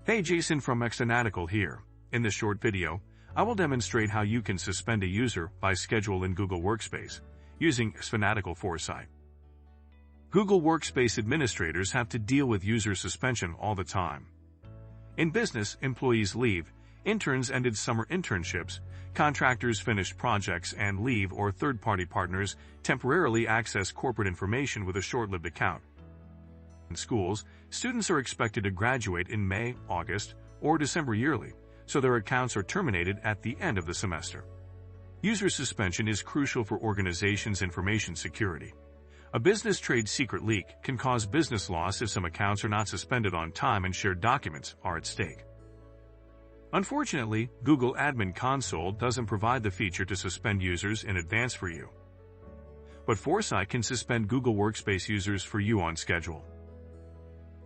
Hey, Jason from xFanatical here. In this short video, I will demonstrate how you can suspend a user by schedule in Google Workspace using xFanatical Foresight. Google Workspace administrators have to deal with user suspension all the time. In business, employees leave, interns ended summer internships, contractors finished projects and leave, or third-party partners temporarily access corporate information with a short-lived account. In schools, students are expected to graduate in May, August, or December yearly, so their accounts are terminated at the end of the semester. User suspension is crucial for organizations' information security. A business trade secret leak can cause business loss if some accounts are not suspended on time and shared documents are at stake. Unfortunately, Google Admin Console doesn't provide the feature to suspend users in advance for you. But Foresight can suspend Google Workspace users for you on schedule.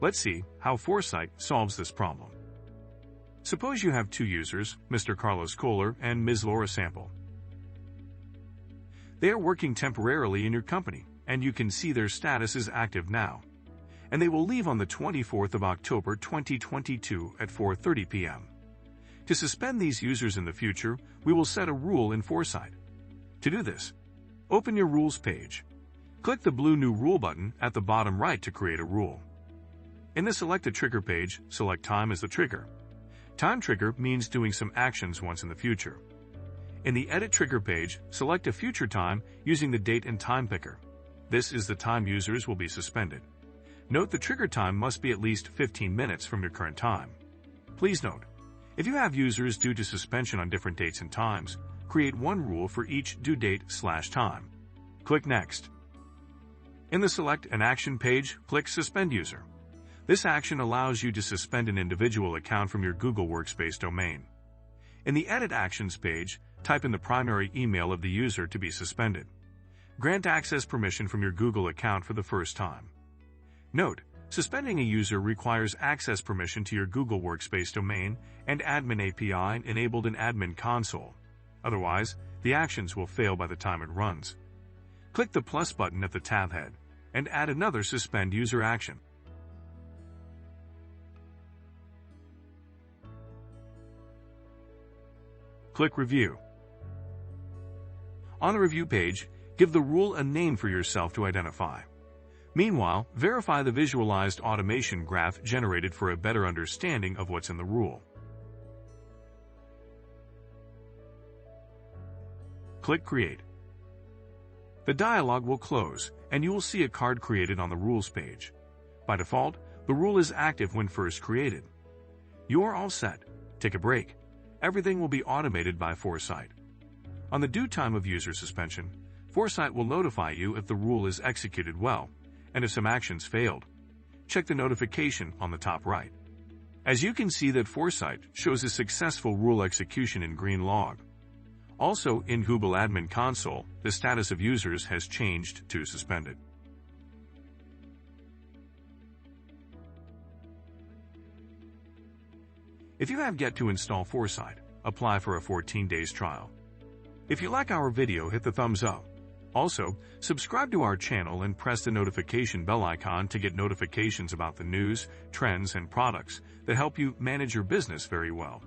Let's see how Foresight solves this problem. Suppose you have two users, Mr. Carlos Kohler and Ms. Laura Sample. They are working temporarily in your company, and you can see their status is active now. And they will leave on the 24th of October 2022 at 4:30 p.m. To suspend these users in the future, we will set a rule in Foresight. To do this, open your Rules page. Click the blue New Rule button at the bottom right to create a rule. In the Select a Trigger page, select Time as the trigger. Time trigger means doing some actions once in the future. In the Edit Trigger page, select a future time using the date and time picker. This is the time users will be suspended. Note the trigger time must be at least 15 minutes from your current time. Please note, if you have users due to suspension on different dates and times, create one rule for each due date/time. Click Next. In the Select an Action page, click Suspend User. This action allows you to suspend an individual account from your Google Workspace domain. In the Edit Actions page, type in the primary email of the user to be suspended. Grant access permission from your Google account for the first time. Note, suspending a user requires access permission to your Google Workspace domain and Admin API enabled in Admin Console. Otherwise, the actions will fail by the time it runs. Click the plus button at the tab head and add another Suspend User action. Click Review. On the Review page, give the rule a name for yourself to identify. Meanwhile, verify the visualized automation graph generated for a better understanding of what's in the rule. Click Create. The dialog will close, and you will see a card created on the Rules page. By default, the rule is active when first created. You are all set. Take a break. Everything will be automated by Foresight. On the due time of user suspension, Foresight will notify you if the rule is executed well, and if some actions failed. Check the notification on the top right. As you can see that Foresight shows a successful rule execution in green log. Also, in Google Admin Console, the status of users has changed to suspended. If you have yet to install Foresight, apply for a 14 days trial. If you like our video, hit the thumbs up. Also, subscribe to our channel and press the notification bell icon to get notifications about the news, trends, and products that help you manage your business very well.